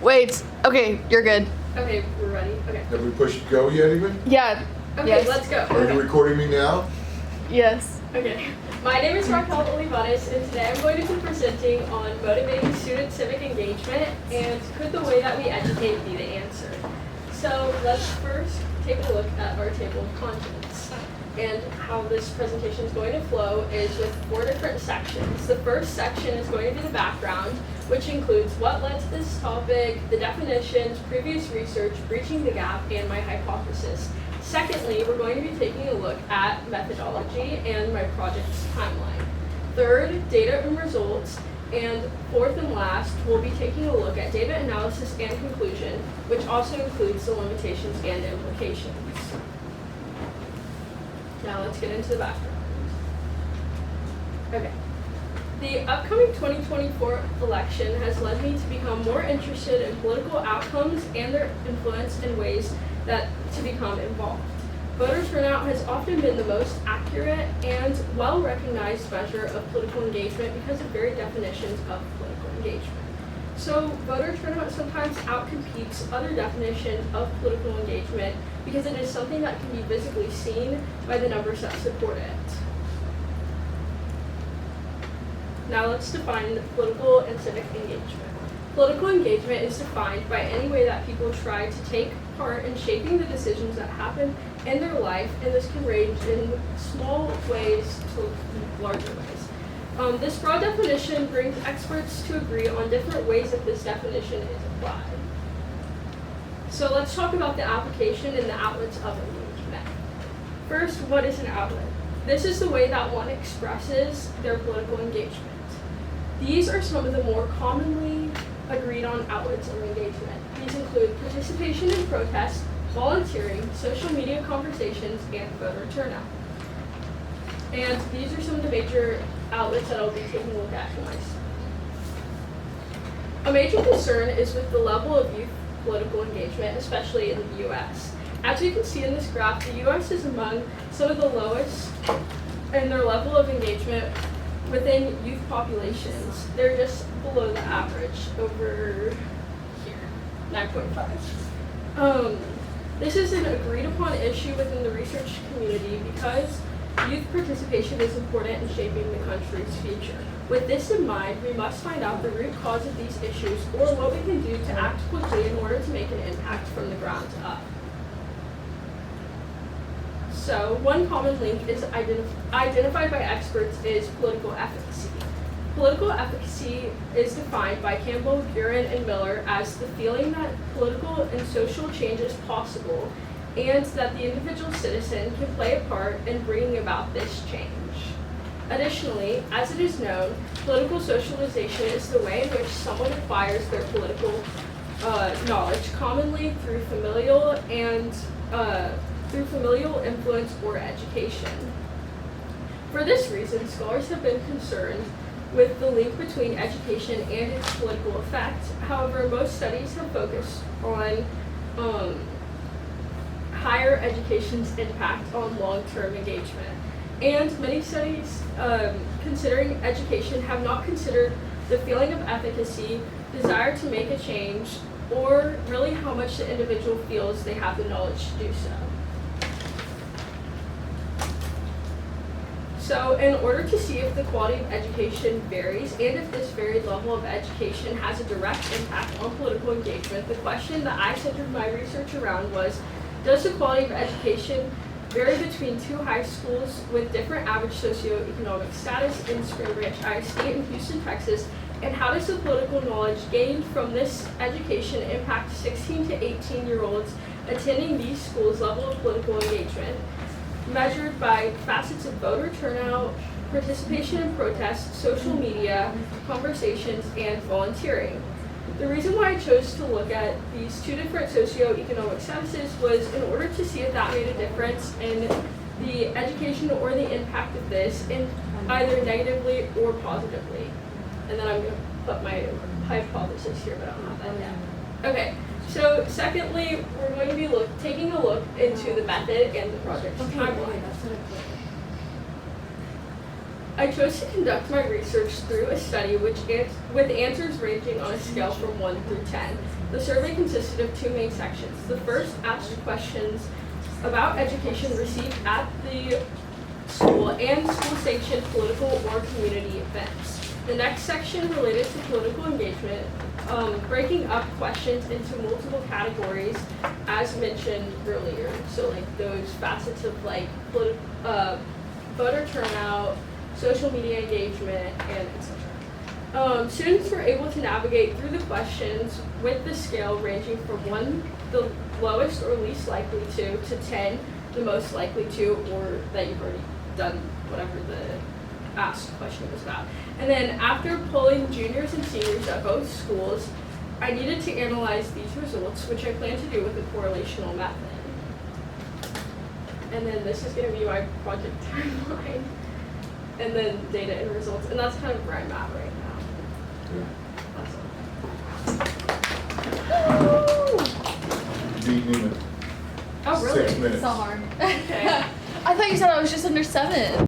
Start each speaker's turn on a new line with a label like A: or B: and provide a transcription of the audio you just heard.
A: Wait. Okay, you're good.
B: Okay, we're ready. Okay.
C: Have we pushed go yet even?
A: Yeah.
B: Okay,
A: Yes.
B: let's go.
C: Are you recording me now?
A: Yes.
B: Okay. My name is Raquel, and today I'm going to be presenting on motivating student civic engagement and could the way that we educate be the answer. So let's first take a look at our table of contents. And how this presentation is going to flow is with 4 different sections. The first section is going to be the background, which includes what led to this topic, the definitions, previous research, breaching the gap, and my hypothesis. Secondly, we're going to be taking a look at methodology and my project's timeline. Third, data and results. And fourth and last, we'll be taking a look at data analysis and conclusion, which also includes the limitations and implications. Now let's get into the background. Okay. The upcoming 2024 election has led me to become more interested in political outcomes and their influence in ways that to become involved. Voter turnout has often been the most accurate and well-recognized measure of political engagement because of very definitions of political engagement. So voter turnout sometimes outcompetes other definitions of political engagement because it is something that can be visibly seen by the numbers that support it. Now let's define political and civic engagement. Political engagement is defined by any way that people try to take part in shaping the decisions that happen in their life, and this can range in small ways to larger ways. This broad definition brings experts to agree on different ways that this definition is applied. So let's talk about the application and the outlets of engagement. First, what is an outlet? This is the way that one expresses their political engagement. These are some of the more commonly agreed on outlets of engagement. These include participation in protests, volunteering, social media conversations, and voter turnout. And these are some of the major outlets that I'll be taking a look at tonight. A major concern is with the level of youth political engagement, especially in the U.S. As you can see in this graph, the U.S. is among some of the lowest in their level of engagement within youth populations. They're just below the average over here, 9.5. This is an agreed upon issue within the research community because youth participation is important in shaping the country's future. With this in mind, we must find out the root cause of these issues or what we can do to act quickly in order to make an impact from the ground up. So, one common link is identified by experts is political efficacy. Political efficacy is defined by Campbell, Buren, and Miller as the feeling that political and social change is possible and that the individual citizen can play a part in bringing about this change. Additionally, as it is known, political socialization is the way in which someone acquires their political knowledge, commonly through familial influence or education. For this reason, scholars have been concerned with the link between education and its political effect. However, most studies have focused on higher education's impact on long-term engagement. And many studies considering education have not considered the feeling of efficacy, desire to make a change, or really how much the individual feels they have the knowledge to do so. So in order to see if the quality of education varies and if this varied level of education has a direct impact on political engagement, the question that I centered my research around was, does the quality of education vary between 2 high schools with different average socioeconomic status in Spring Branch ISD in Houston, Texas, and how does the political knowledge gained from this education impact 16 to 18-year-olds attending these schools' level of political engagement, measured by facets of voter turnout, participation in protests, social media, conversations, and volunteering. The reason why I chose to look at these 2 different socioeconomic statuses was in order to see if that made a difference in the education or the impact of this in either negatively or positively. And then I'm going to put my hypothesis here, but I don't have that yet. Okay, so secondly, we're going to be taking a look into the method and the project timeline. I chose to conduct my research through a study which with answers ranging on a scale from 1 through 10. The survey consisted of two main sections. The first asked questions about education received at the school and school-sanctioned political or community events. The next section related to political engagement, breaking up questions into multiple categories as mentioned earlier. So like those facets of like voter turnout, social media engagement, and etc. Students were able to navigate through the questions with the scale ranging from 1, the lowest or least likely to 10, the most likely to, or that you've already done whatever the asked question was about. And then after polling juniors and seniors at both schools, I needed to analyze these results, which I plan to do with a correlational method. And then this is going to be my project timeline, and then data and results, and that's kind of where I'm at right now. That's all.
C: Beat Newman.
B: Oh, really?
C: 6 minutes.
A: It's not hard.
B: Okay.
A: I thought you said I was just under 7.